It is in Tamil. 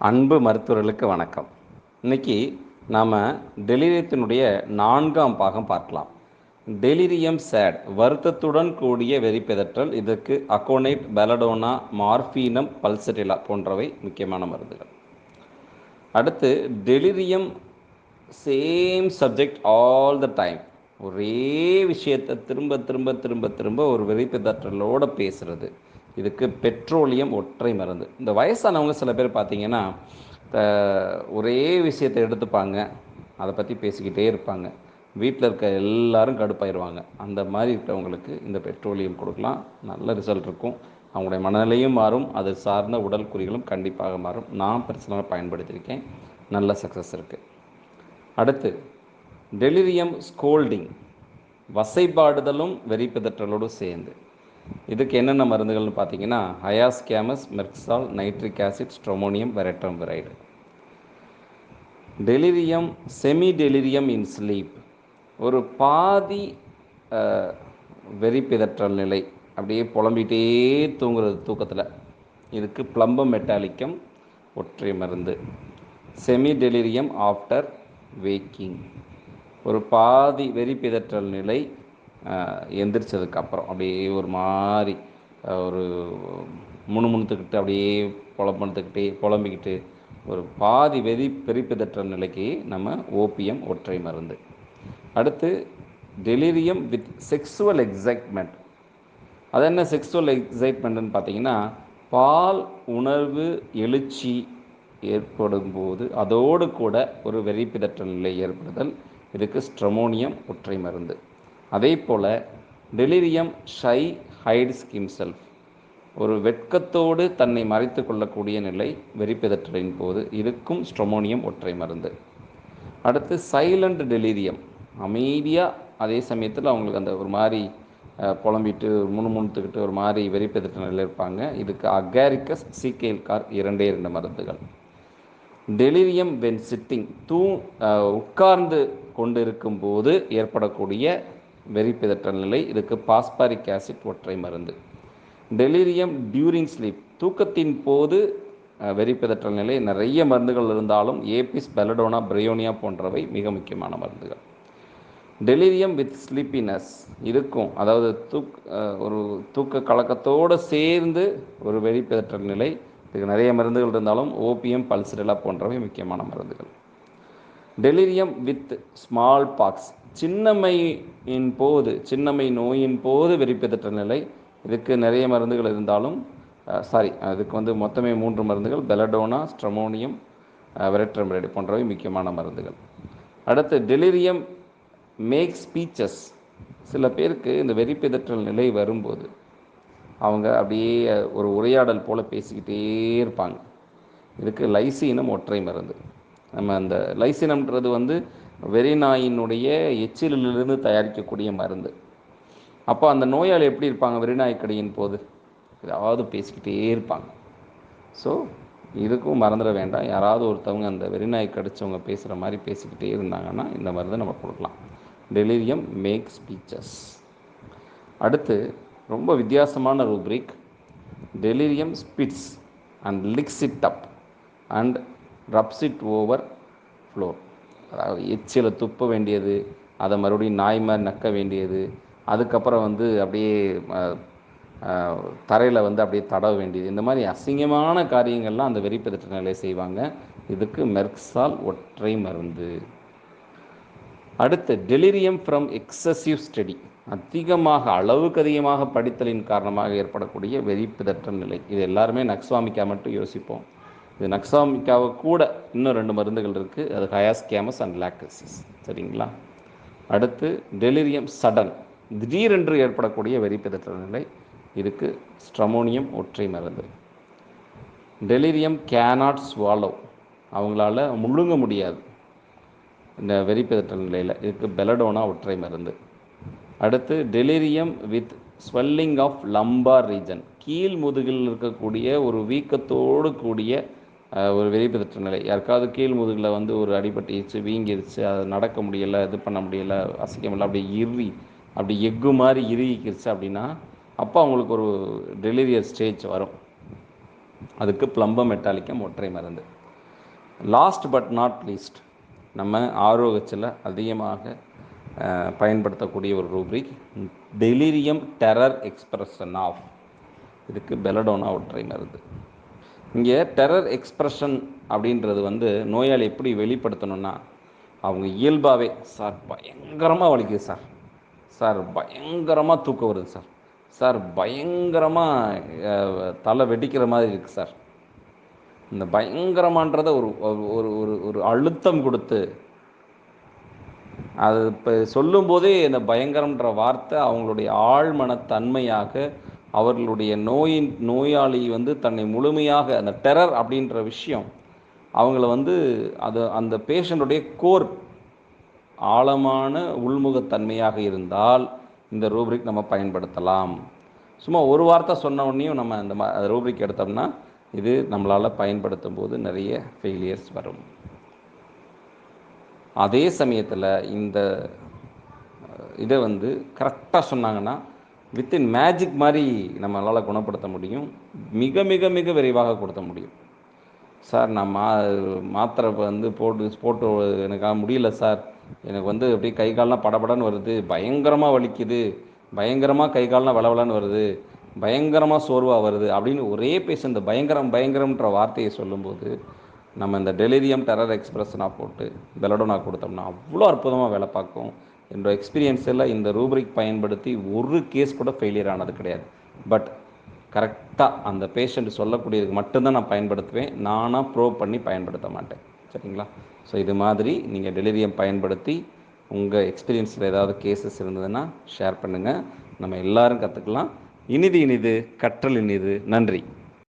அன்பு மருத்துவர்களுக்கு வணக்கம். இன்னைக்கு நாம் டெலிரியத்தினுடைய 4ஆம் பாகம் பார்க்கலாம். டெலிரியம் சேட், வருத்தத்துடன் கூடிய வெறிப்பிதற்றல். இதற்கு அகோனைட், பெலடோனா, மார்பீனம், பல்சரிலா போன்றவை முக்கியமான மருந்துகள். அடுத்து delirium same subject all the time. ஒரே விஷயத்தை திரும்ப திரும்ப திரும்ப திரும்ப ஒரு வெறிப்பிதற்றலோடு பேசுகிறது. இதுக்கு பெட்ரோலியம் ஒற்றை மருந்து. இந்த வயசானவங்க சில பேர் பார்த்திங்கன்னா ஒரே விஷயத்தை எடுத்துப்பாங்க, அதை பற்றி பேசிக்கிட்டே இருப்பாங்க. வீட்டில் இருக்க எல்லோரும் கடுப்பாயிருவாங்க. அந்த மாதிரி இருக்கிறவங்களுக்கு இந்த பெட்ரோலியம் கொடுக்கலாம், நல்ல ரிசல்ட் இருக்கும். அவங்களுடைய மனநிலையும் மாறும், அது சார்ந்த உடல் குறிகளும் கண்டிப்பாக மாறும். நான் பர்சனலாக பயன்படுத்தியிருக்கேன், நல்ல சக்ஸஸ் இருக்குது. அடுத்து டெலிரியம் ஸ்கோல்டிங், வசைபாடுதலும் வெறிப்பிதற்றலோடு சேர்ந்து. இதுக்கு என்னென்ன மருந்துகள்னு பார்த்தீங்கன்னா hyoscyamus, merc sol, nitric acid, stramonium, veratrum viride. Delirium semi delirium in sleep, ஒரு பாதி வெறிப்பிதற்றல் நிலை, அப்படியே புலம்பிகிட்டே தூங்குறது தூக்கத்தில். இதுக்கு பிளம்பம் மெட்டாலிக்கம் ஒற்றை மருந்து. செமி டெலிரியம் ஆஃப்டர் வேக்கிங், ஒரு பாதி வெறிப்பிதற்றல் நிலை எந்திரிச்சதுக்கப்புறம் அப்படியே ஒரு மாதிரி ஒரு முணுமுணுத்துக்கிட்டு அப்படியே புலம்பிக்கிட்டு ஒரு பாதி வெறிப்பிதற்றல் நிலைக்கு நம்ம ஓபியம் ஒற்றை மருந்து. அடுத்து டெலிரியம் வித் செக்ஸுவல் எக்ஸைட்மெண்ட். அது என்ன செக்ஸுவல் எக்ஸைட்மெண்ட்னு பார்த்தீங்கன்னா, பால் உணர்வு எழுச்சி ஏற்படும் போது அதோடு கூட ஒரு வெறிப்பிதற்றல் நிலை ஏற்படுதல். இதுக்கு ஸ்ட்ரோமோனியம் ஒற்றை மருந்து. அதே போல் டெலிரியம் ஷை ஹைட்ஸ் ஹிம்செல்ஃப், ஒரு வெட்கத்தோடு தன்னை மறைத்து கொள்ளக்கூடிய நிலை வெறிப்பிதற்றலின் போது. இதுக்கும் ஸ்ட்ரோமோனியம் ஒற்றை மருந்து. அடுத்து சைலண்ட் டெலிரியம், அமைதியாக அதே சமயத்தில் அவங்களுக்கு அந்த ஒரு மாதிரி புலம்பிட்டு முணுமுணுத்துக்கிட்டு ஒரு மாதிரி வெறிப்பிதற்ற நிலையில் இருப்பாங்க. இதுக்கு அகாரிக்கஸ், சீகேல்கார் 2 மருந்துகள். டெலிரியம் வென் சிட்டிங், உட்கார்ந்து கொண்டு இருக்கும் போது ஏற்படக்கூடிய வெறிப்பிதற்றல் நிலை. இதுக்கு பாஸ்பாரிக் ஆசிட் ஒற்றை மருந்து. டெலிரியம் டியூரிங் ஸ்லீப், தூக்கத்தின் போது வெறிப்பிதற்றல் நிலை. நிறைய மருந்துகள் இருந்தாலும் ஏபிஸ், பெலடோனா, பிரையோனியா போன்றவை மிக முக்கியமான மருந்துகள். டெலிரியம் வித் ஸ்லீப்பினஸ், இதுக்கும் அதாவது ஒரு தூக்க கலக்கத்தோடு சேர்ந்து ஒரு வெறிப்பிதற்றல் நிலை. இதுக்கு நிறைய மருந்துகள் இருந்தாலும் ஓபியம், பல்சரிலா போன்றவை முக்கியமான மருந்துகள். டெலிரியம் வித் ஸ்மால் பாக்ஸ், சின்னம்மை நோயின் போது வெறிப்பிதற்றல் நிலை. இதுக்கு நிறைய மருந்துகள் இருந்தாலும் அதுக்கு மொத்தமே 3 மருந்துகள்: பெலடோனா, ஸ்ட்ரோமோனியம், வெரட்ரம்பிரைடு போன்றவை முக்கியமான மருந்துகள். அடுத்து டெலிரியம் மேக் ஸ்பீச்சஸ். சில பேருக்கு இந்த வெறிப்பிதற்றல் நிலை வரும்போது அவங்க அப்படியே ஒரு உரையாடல் போல் பேசிக்கிட்டே இருப்பாங்க. இதுக்கு லைசீனம் ஒற்றை மருந்து. நம்ம அந்த லைசீனம்ன்றது வெறிநாயினுடைய எச்சிலிலிருந்து தயாரிக்கக்கூடிய மருந்து. அப்போ அந்த நோயாளி எப்படி இருப்பாங்க? வெறிநாய் கடியின் போது ஏதாவது பேசிக்கிட்டே இருப்பாங்க. ஸோ இதுக்கும் மறந்துட வேண்டாம். யாராவது ஒருத்தவங்க அந்த வெறிநாய் கடித்தவங்க பேசுகிற மாதிரி பேசிக்கிட்டே இருந்தாங்கன்னா இந்த மருந்தை நம்ம கொடுக்கலாம். Delirium make speeches. அடுத்து ரொம்ப வித்தியாசமான rubric, delirium spits and licks it up and rubs it over floor. அதாவது எச்சிலை துப்ப வேண்டியது, அதை மறுபடியும் நாய் மாதிரி நக்க வேண்டியது, அதுக்கப்புறம் அப்படியே தரையில் அப்படியே தடவ வேண்டியது, இந்த மாதிரி அசிங்கமான காரியங்கள்லாம் அந்த வெறிப்பிதற்ற நிலையை செய்வாங்க. இதுக்கு மெர்க்சால் ஒற்றை மருந்து. அடுத்து டெலிரியம் ஃப்ரம் எக்ஸசிவ் ஸ்டடி, அளவுக்கு அதிகமாக படித்தலின் காரணமாக ஏற்படக்கூடிய வெறிப்பிதற்ற நிலை. இது எல்லாருமே நக்ஸ்வாமிக்கா மட்டும் யோசிப்போம். இது நக்ஸ்வாமிக்காவை கூட இன்னும் 2 மருந்துகள் இருக்குது. அது ஹயாஸ்கேமஸ் அண்ட் லாக்டசிஸ். சரிங்களா? அடுத்து டெலிரியம் சடன், திடீரென்று ஏற்படக்கூடிய வெறிப்பிதற்ற நிலை. இதுக்கு ஸ்ட்ரோமோனியம் ஒற்றை மருந்து. டெலிரியம் கேனாட் ஸ்வாலோ, அவங்களால முழுங்க முடியாது இந்த வெறிப்பிதற்றல் நிலையில். இதுக்கு பெலடோனா ஒற்றை மருந்து. அடுத்து delirium with swelling of lumbar region, கீழ் முதுகில் இருக்கக்கூடிய ஒரு வீக்கத்தோடு கூடிய ஒரு வெறிப்பிதற்ற நிலை. யாருக்காவது கீழ் முதுகில் ஒரு அடிபட்டுச்சு, வீங்கிருச்சு, அதை நடக்க முடியலை, இது பண்ண முடியலை, அசைக்க முடியல, அப்படி எக்கு மாதிரி இறுகிக்கிருச்சு அப்படின்னா அப்போ அவங்களுக்கு ஒரு டெலிரியர் ஸ்டேஜ் வரும். அதுக்கு பிளம்பம் மெட்டாலிக்கம் ஒற்றை மருந்து. லாஸ்ட் பட் நாட் லீஸ்ட், நம்ம ஆரோக்கியத்தில் அதிகமாக பயன்படுத்தக்கூடிய ஒரு rubric delirium terror expression of. இதுக்கு பெலடோனா ஒற்றை மருந்து. இங்கே டெரர் எக்ஸ்பிரஷன் அப்படின்றது வந்து நோயாளி எப்படி வெளிப்படுத்தணும்னா, அவங்க இயல்பாகவே சார் பயங்கரமாக வலிக்குது சார், சார் பயங்கரமாக தூக்கம் வருது சார், சார் பயங்கரமாக தலை வெடிக்கிற மாதிரி இருக்குது சார், இந்த பயங்கரமான்றதை ஒரு ஒரு ஒரு ஒரு அழுத்தம் கொடுத்து, அது இப்போ சொல்லும்போதே இந்த பயங்கரம்ன்ற வார்த்தை அவங்களுடைய ஆழ்மனத்தன்மையாக அவர்களுடைய நோயாளி வந்து தன்னை முழுமையாக அந்த டெரர் அப்படின்ற விஷயம் அவங்கள வந்து அது அந்த பேஷண்ட்டுடைய கோர் ஆழமான உள்முகத்தன்மையாக இருந்தால் இந்த ரூப்ரிக் நம்ம பயன்படுத்தலாம். சும்மா ஒரு வார்த்தை சொன்ன உடனேயும் நம்ம அந்த ரூப்ரிக் எடுத்தோம்னா இது நம்மளால் பயன்படுத்தும் போது நிறைய ஃபெயிலியர்ஸ் வரும். அதே சமயத்தில் இந்த இதை வந்து கரெக்டாக சொன்னாங்கன்னா வித்தின் மேஜிக் மாதிரி நம்மளால் குணப்படுத்த முடியும், மிக மிக மிக விரைவாக கொடுத்த முடியும். சார் நான் மாத்திரை வந்து போட்டு எனக்காக முடியல சார், எனக்கு வந்து அப்படியே கை கால்லாம் படபடன்னு வருது, பயங்கரமாக வலிக்குது, பயங்கரமாக கை கால்லாம் வளவலன்னு வருது, பயங்கரமாக சோர்வாக வருது அப்படின்னு ஒரே பேஷண்ட் இந்த பயங்கரம்ன்ற வார்த்தையை சொல்லும்போது நம்ம இந்த டெலிரியம் டெரர் எக்ஸ்பிரஷனாக போட்டு பெலடோனா கொடுத்தோம்னா அவ்வளோ அற்புதமாக வேலை பார்க்கும். என்னோடய எக்ஸ்பீரியன்ஸில் இந்த ரூப்ரிக் பயன்படுத்தி ஒரு கேஸ் கூட ஃபெயிலியர் ஆனது கிடையாது. பட் கரெக்டாக அந்த பேஷண்ட் சொல்லக்கூடியதுக்கு மட்டும்தான் நான் பயன்படுத்துவேன், நானாக ப்ரோவ் பண்ணி பயன்படுத்த மாட்டேன். சரிங்களா? ஸோ இது மாதிரி நீங்கள் டெலிரியம் பயன்படுத்தி உங்கள் எக்ஸ்பீரியன்ஸில் ஏதாவது கேசஸ் இருந்ததுன்னா ஷேர் பண்ணுங்கள், நம்ம எல்லோரும் கற்றுக்கலாம். இனிது கற்றல் இனிது. நன்றி.